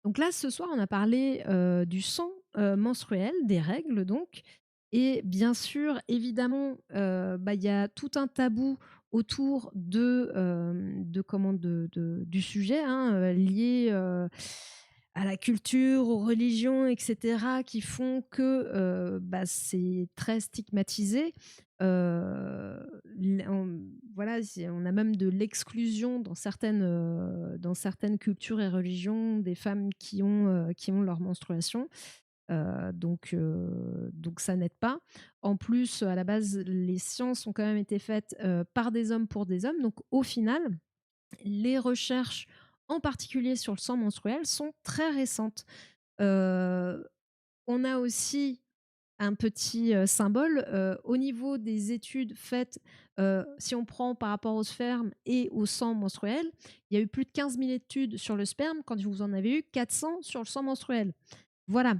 Donc là, ce soir, on a parlé, du sang, menstruel, des règles donc et bien sûr, évidemment, il y a tout un tabou autour de comment du sujet, hein, lié, à la culture, aux religions et cetera qui font que, c'est très stigmatisé. L on Voilà, on a même de l'exclusion dans certaines cultures et religions des femmes qui ont leur menstruation. Donc ça n'aide pas. En plus, à la base, les sciences ont quand même été faites, par des hommes pour des hommes. Donc au final, les recherches, en particulier sur le sang menstruel, sont très récentes. Heu, on a aussi un petit, symbole, au niveau des études faites, si on prend par rapport au sperme et au sang menstruel, il y a eu plus de 15 000 études sur le sperme quand vous en avez eu 400 sur le sang menstruel. Voilà.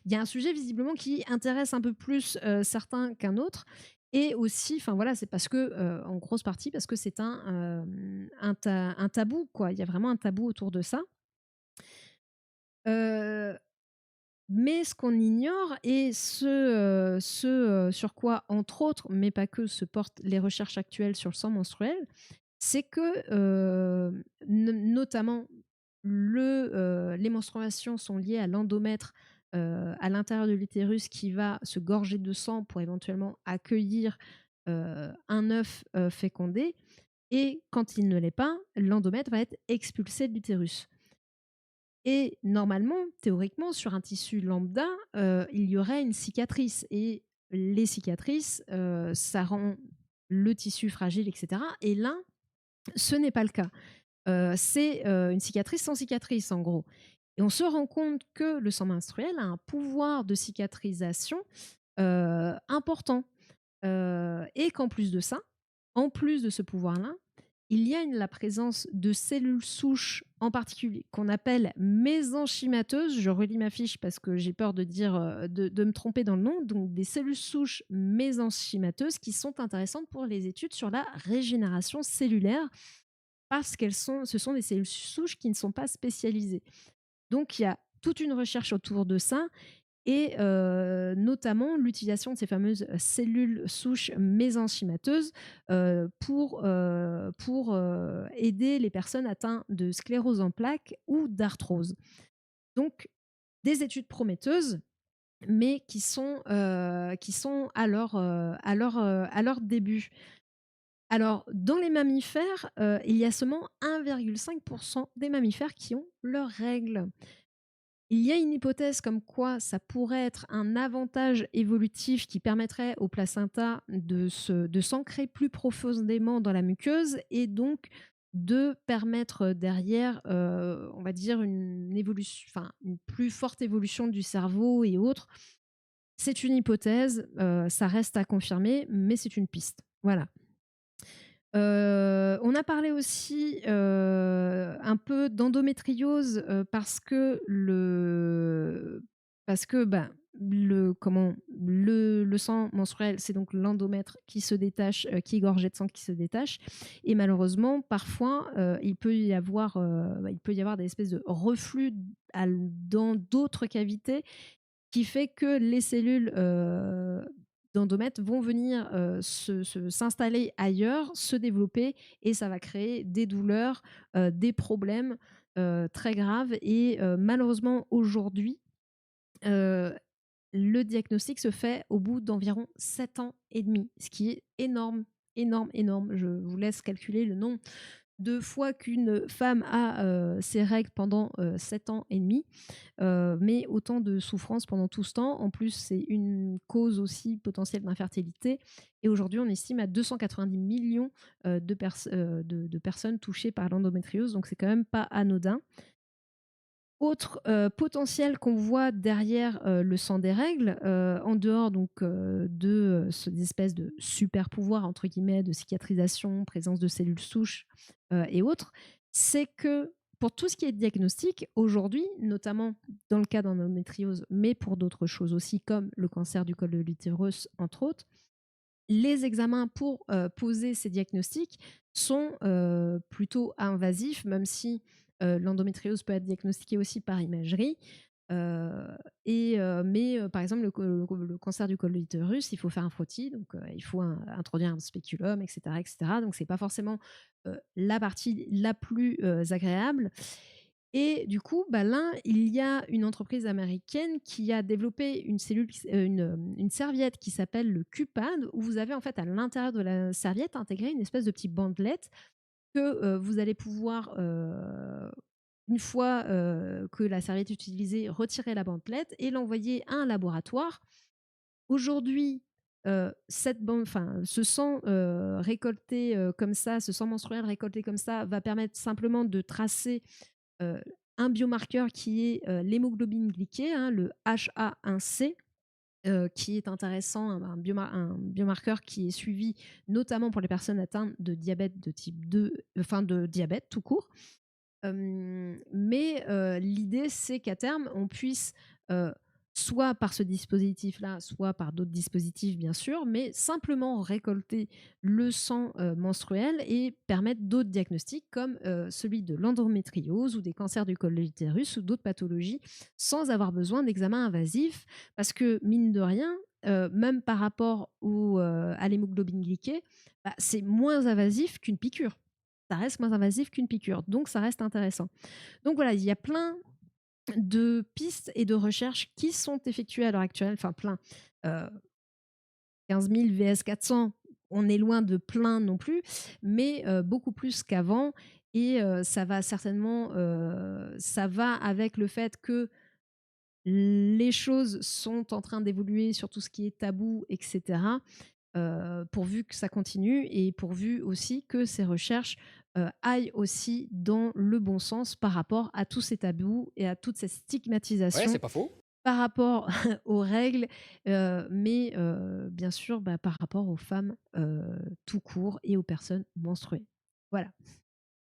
Il y a un sujet visiblement qui intéresse un peu plus, certains qu'un autre et aussi, enfin voilà, c'est parce que, en grosse partie parce que c'est un tabou quoi. Il y a vraiment un tabou autour de ça. Heu Mais ce qu'on ignore et sur quoi, entre autres, mais pas que, se portent les recherches actuelles sur le sang menstruel, c'est que, notamment les menstruations sont liées à l'endomètre, à l'intérieur de l'utérus qui va se gorger de sang pour éventuellement accueillir, un œuf, fécondé et quand il ne l'est pas, l'endomètre va être expulsé de l'utérus. Et normalement, théoriquement, sur un tissu lambda, il y aurait une cicatrice et les cicatrices, ça rend le tissu fragile et cetera et là, ce n'est pas le cas. C'est, une cicatrice sans cicatrice, en gros et on se rend compte que le sang menstruel a un pouvoir de cicatrisation, important, et qu'en plus de ça, en plus de ce pouvoir-là, il y a la présence de cellules souches, en particulier, qu'on appelle mésenchymateuses. Je relis ma fiche parce que j'ai peur de dire, de me tromper dans le nom. Donc des cellules souches mésenchymateuses qui sont intéressantes pour les études sur la régénération cellulaire parce ce sont des cellules souches qui ne sont pas spécialisées. Donc il y a toute une recherche autour de ça et notamment l'utilisation de ces fameuses cellules souches mésenchymateuses, pour aider les personnes atteintes de sclérose en plaques ou d'arthrose. Donc des études prometteuses, mais qui sont à leur début. Alors dans les mammifères, il y a seulement 1,5 des mammifères qui ont leurs règles. Il y a une hypothèse comme quoi ça pourrait être un avantage évolutif qui permettrait au placenta de s'ancrer plus profondément dans la muqueuse et donc de permettre derrière, on va dire une plus forte évolution du cerveau et autres. C'est une hypothèse, ça reste à confirmer, mais c'est une piste. Voilà. On a parlé aussi, un peu d'endométriose, parce que, le sang menstruel, c'est donc l'endomètre qui se détache, qui est gorgé de sang qui se détache et malheureusement, parfois, il peut y avoir des espèces de reflux dans d'autres cavités qui fait que les cellules, d'endomètre vont venir, s'installer ailleurs, se développer et ça va créer des douleurs, des problèmes, très graves et malheureusement aujourd'hui, heu, le diagnostic se fait au bout d'environ 7 ans et demi, ce qui est énorme, énorme, énorme. Je vous laisse calculer le nombre de fois qu'une femme a, ses règles pendant, 7 ans et demi. Mais autant de souffrance pendant tout ce temps. En plus, c'est une cause aussi potentielle d'infertilité et aujourd'hui, on estime à 290 millions, de personnes touchées par l'endométriose, donc c'est quand même pas anodin. Autre, potentiel qu'on voit derrière, le sang des règles, en dehors donc, de, ces espèces de «super pouvoirs» entre guillemets de cicatrisation, présence de cellules souches, et autres, c'est que pour tout ce qui est diagnostic, aujourd'hui, notamment dans le cas d'endométriose, mais pour d'autres choses aussi comme le cancer du col de l'utérus entre autres, les examens pour, poser ces diagnostics sont, plutôt invasifs, même si L'endométriose peut être diagnostiquée aussi par imagerie. Heu par exemple, le cancer du col de l'utérus, il faut faire un frottis, donc il faut introduire un spéculum, et cetera, et cetera. Donc c'est pas forcément, la partie la plus, agréable. Et du coup, bah, là, il y a une entreprise américaine qui a développé une cellule qui s une serviette qui s'appelle le Q-pad, où vous avez en fait à l'intérieur de la serviette intégré une espèce de petite bandelette que, vous allez pouvoir, une fois, que la serviette est utilisée, retirer la bandelette et l'envoyer à un laboratoire. Aujourd'hui, ce sang, récolté, comme ça, ce sang menstruel récolté comme ça, va permettre simplement de tracer, heu, un biomarqueur qui est, l'hémoglobine glyquée, hein, le HA1C, qui est intéressant, un biomarqueur qui est suivi notamment pour les personnes atteintes de diabète de type 2, enfin de diabète tout court. L'idée, c'est qu'à terme, on puisse, heu, soit par ce dispositif-là, soit par d'autres dispositifs, bien sûr, mais simplement récolter le sang, menstruel et permettre d'autres diagnostics comme, celui de l'endométriose ou des cancers du col de l'utérus ou d'autres pathologies, sans avoir besoin d'examens invasifs. Parce que mine de rien, même par rapport à l'hémoglobine glyquée, bah, c'est moins invasif qu'une piqûre. Ça reste moins invasif qu'une piqûre, donc ça reste intéressant. Donc voilà, il y a plein de pistes et de recherches qui sont effectuées à l'heure actuelle, enfin plein, heu, 15 000 vs 400, on est loin de plein non plus, mais beaucoup plus qu'avant. Et ça va avec le fait que les choses sont en train d'évoluer sur tout ce qui est tabou, et cetera. Pourvu que ça continue et pourvu aussi que ces recherches, aillent aussi dans le bon sens par rapport à tous ces tabous et à toute cette Ouais, c'est stigmatisation pas faux. par rapport aux règles, bien sûr, bah, par rapport aux femmes, tout court et aux personnes menstruées. Voilà.